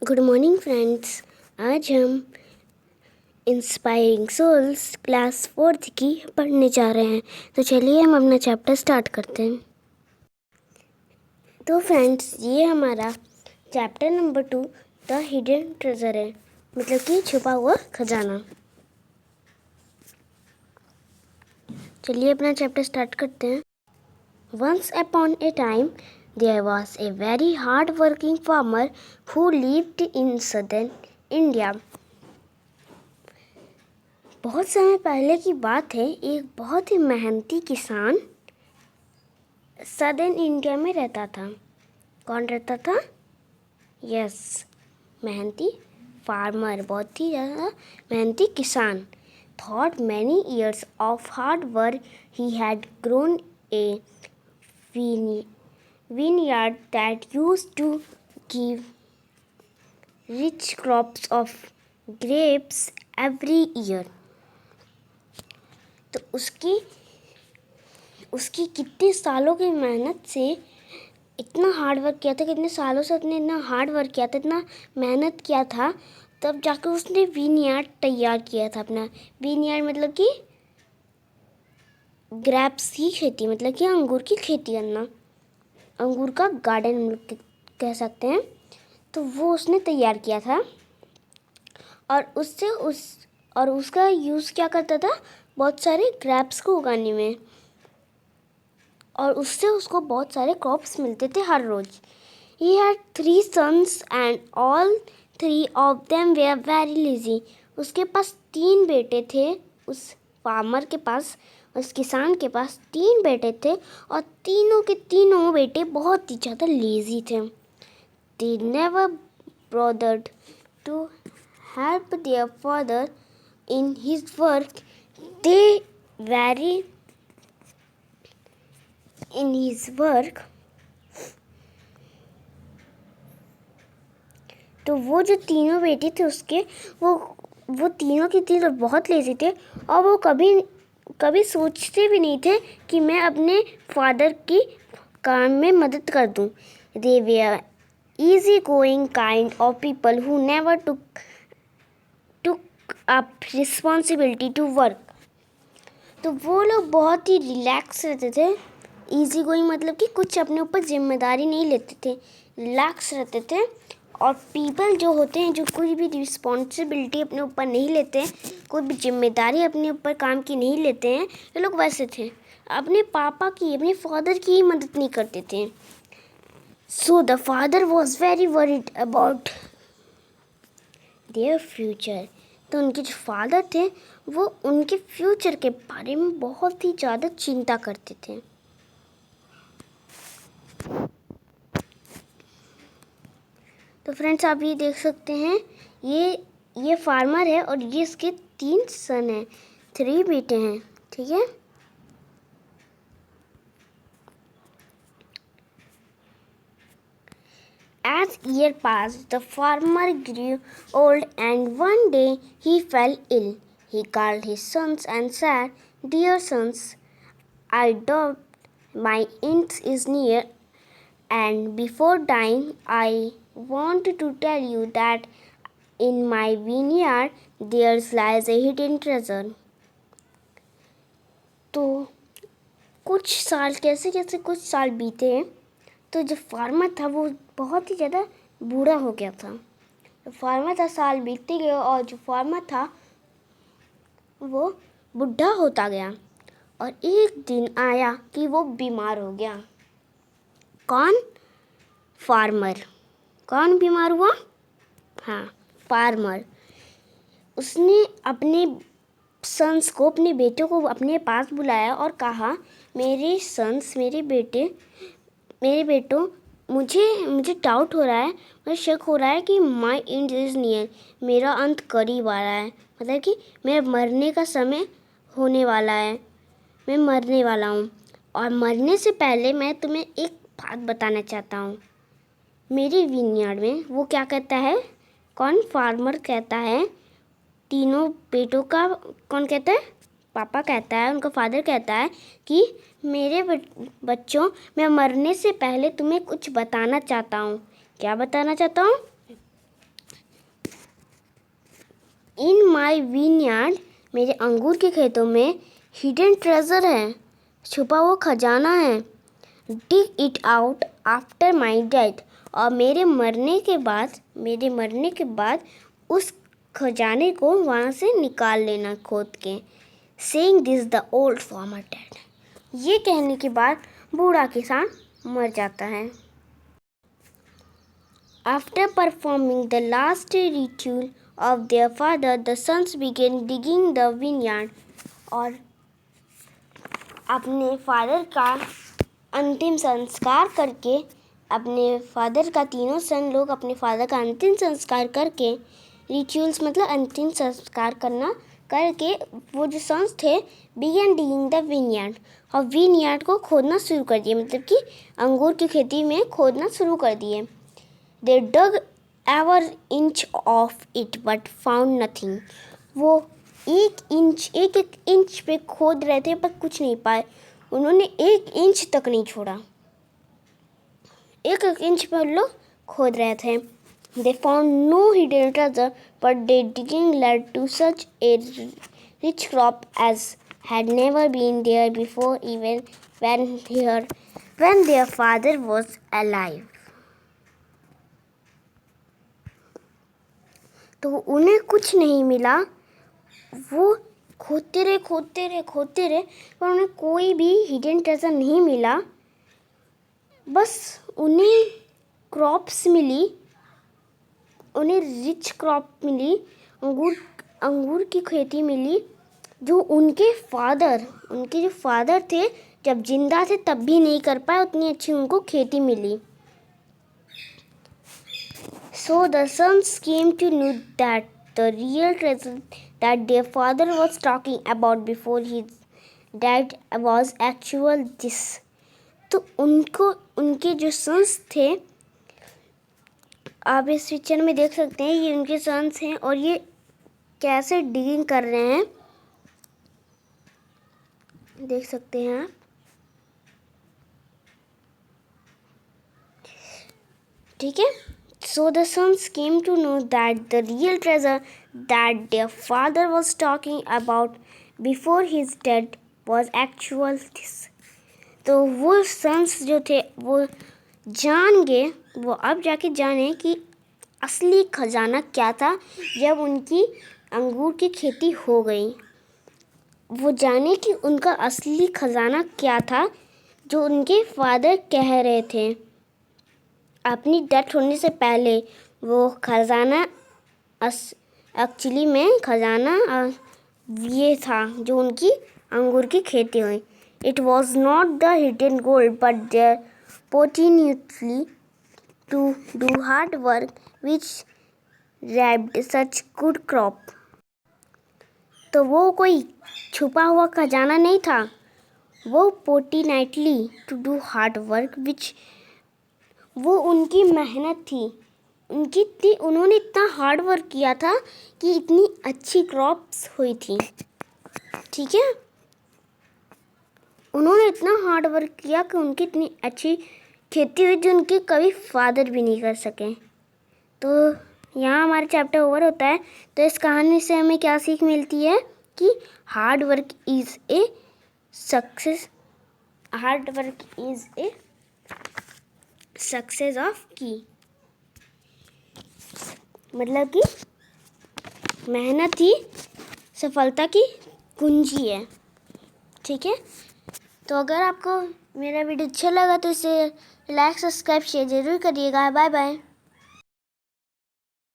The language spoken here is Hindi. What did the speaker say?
Good morning friends. आज हम इंस्पायरिंग सोल्स क्लास 4th की पढ़ने जा रहे हैं। तो चलिए हम अपना चैप्टर स्टार्ट करते हैं। तो फ्रेंड्स, ये हमारा chapter number 2 the hidden treasure है, मतलब कि छुपा हुआ खजाना। चलिए अपना चैप्टर स्टार्ट करते हैं। Once upon a time, there was a very hard-working farmer who lived in southern India. बहुत समय पहले की बात है, एक बहुत ही मेहनती किसान सदर्न इंडिया में रहता था। कौन रहता था? यस, मेहनती फार्मर, बहुत ही ज़्यादा मेहनती किसान। Thought many years of hard work, he had grown a vineyard that used to give rich crops of grapes every year. तो उसकी कितने सालों की मेहनत से इतना हार्ड वर्क किया था, कितने सालों से उसने इतना हार्ड वर्क किया था, इतना मेहनत किया था, तब जाकर उसने विनयार्ड तैयार किया था। अपना विनयार्ड मतलब कि ग्रेप्स की खेती, मतलब कि अंगूर की खेती करना, अंगूर का गार्डन हम लोग कह सकते हैं। तो वो उसने तैयार किया था और उसका यूज़ क्या करता था? बहुत सारे ग्रेप्स को उगाने में, और उससे उसको बहुत सारे क्रॉप्स मिलते थे हर रोज। He had 3 sons and all 3 of them were very lazy. उसके पास 3 बेटे थे। उस फार्मर के पास, उस किसान के पास 3 बेटे थे, और तीनों के तीनों बेटे बहुत ही ज़्यादा लेजी थे। They never bothered to help their father in his work. They very in his work. तो वो जो तीनों बेटे थे उसके, वो तीनों के तीनों बहुत लेजी थे, और वो कभी सोचते भी नहीं थे कि मैं अपने फादर की काम में मदद कर दूं। They were easy going kind of people who never took up responsibility to work. तो वो लोग बहुत ही रिलैक्स रहते थे। इजी गोइंग मतलब कि कुछ अपने ऊपर जिम्मेदारी नहीं लेते थे, रिलैक्स रहते थे। और पीपल जो होते हैं, जो कोई भी रिस्पॉन्सिबिलिटी अपने ऊपर नहीं लेते, कोई भी जिम्मेदारी अपने ऊपर काम की नहीं लेते हैं, ये लोग वैसे थे। अपने पापा की, अपने फादर की ही मदद नहीं करते थे। So the father was very worried about their future. तो उनके जो फादर थे, वो उनके फ्यूचर के बारे में बहुत ही ज़्यादा चिंता करते थे। तो फ्रेंड्स, आप ये देख सकते हैं, ये फार्मर है और ये इसके 3 सन हैं, 3 बेटे हैं, ठीक है। As year passed, the farmer grew old, and one day he fell ill. He called his sons and said, "Dear sons, I doubt my end is near, and before dying, I want to tell you that in my vineyard there lies a hidden treasure." तो कुछ साल बीते, तो जो फार्मर था वो बहुत ही ज़्यादा बूढ़ा हो गया था। तो फार्मर था, साल बीतते गए, और जो फार्मर था वो बुढ़ा होता गया। और एक दिन आया कि वो बीमार हो गया। कौन? फार्मर। कौन बीमार हुआ? हाँ, फार्मर। उसने अपने सन्स को, अपने बेटों को अपने पास बुलाया और कहा, मेरे सन्स, मेरे बेटों, मुझे डाउट हो रहा है, मुझे शक हो रहा है कि माई एंड इज़ नियर, मेरा अंत करीब आ रहा है, मतलब कि मेरे मरने का समय होने वाला है, मैं मरने वाला हूँ। और मरने से पहले मैं तुम्हें एक बात बताना चाहता हूँ। मेरे विनयार्ड में वो क्या कहता है? कौन? फार्मर कहता है। तीनों बेटों का कौन कहता है? पापा कहता है, उनका फादर कहता है कि मेरे बच्चों, मैं मरने से पहले तुम्हें कुछ बताना चाहता हूँ। क्या बताना चाहता हूँ? इन माई विनयार्ड, मेरे अंगूर के खेतों में हिडन ट्रेजर है, छुपा हुआ खजाना है। Dig it out after my death, और मेरे मरने के बाद उस खजाने को वहाँ से निकाल लेना खोद के। Saying this the old farmer dead, ये कहने के बाद बूढ़ा किसान मर जाता है। After performing the last ritual of their father, the sons began digging the vineyard, और अपने फादर का अंतिम संस्कार करके तीनों सन लोग अपने फादर का अंतिम संस्कार करके, रिचुअल्स मतलब अंतिम संस्कार करना करके, वो जो सन्स थे बिगन डिगिंग द विनयार्ड, और विनयार्ड को खोदना शुरू कर दिए, मतलब कि अंगूर की खेती में खोदना शुरू कर दिए। They dug every inch of it but found nothing, वो एक इंच पे खोद रहे थे पर कुछ नहीं पाए, उन्होंने 1 इंच तक नहीं छोड़ा, 1 इंच पे लोग खोद रहे थे। They found no hidden treasure but their digging led to such a rich crop as had never been there before, even when their father was alive. तो उन्हें कुछ नहीं मिला, वो खोदते रहे पर उन्हें कोई भी हिडन ट्रेजर नहीं मिला। बस उन्हें क्रॉप्स मिली, उन्हें रिच क्रॉप मिली, अंगूर की खेती मिली, जो उनके जो फादर थे जब जिंदा थे तब भी नहीं कर पाए, उतनी अच्छी उनको खेती मिली। So the sons came to know that the real treasure that their father was talking about before his death was actual this. तो उनके जो सन्स थे, आप इस पिक्चर में देख सकते हैं, ये उनके सन्स हैं और ये कैसे डिगिंग कर रहे हैं, देख सकते हैं आप। ठीक है। So the sons came to know that the real treasure that their father was talking about before his death was actual this. तो वो सन्स जो थे वो अब जाके जाने कि असली खजाना क्या था। जब उनकी अंगूर की खेती हो गई, वो जाने कि उनका असली खजाना क्या था, जो उनके फादर कह रहे थे अपनी डेथ होने से पहले। वो खजाना एक्चुअली में खजाना ये था जो उनकी अंगूर की खेती हुई। It was not the hidden gold but their opportunity to do hard work which reaped such good crop. तो वो कोई छुपा हुआ खजाना नहीं था, वो opportunity to do hard work which, वो उनकी मेहनत थी, उन्होंने इतना हार्ड वर्क किया था कि इतनी अच्छी क्रॉप्स हुई थी। ठीक है, उन्होंने इतना हार्ड वर्क किया कि उनकी इतनी अच्छी खेती हुई जो उनके कभी फादर भी नहीं कर सके। तो यहाँ हमारा चैप्टर ओवर होता है। तो इस कहानी से हमें क्या सीख मिलती है कि hard work is a success of की, मतलब कि मेहनत ही सफलता की कुंजी है। ठीक है, तो अगर आपको मेरा वीडियो अच्छा लगा तो इसे लाइक सब्सक्राइब शेयर ज़रूर करिएगा। Bye bye.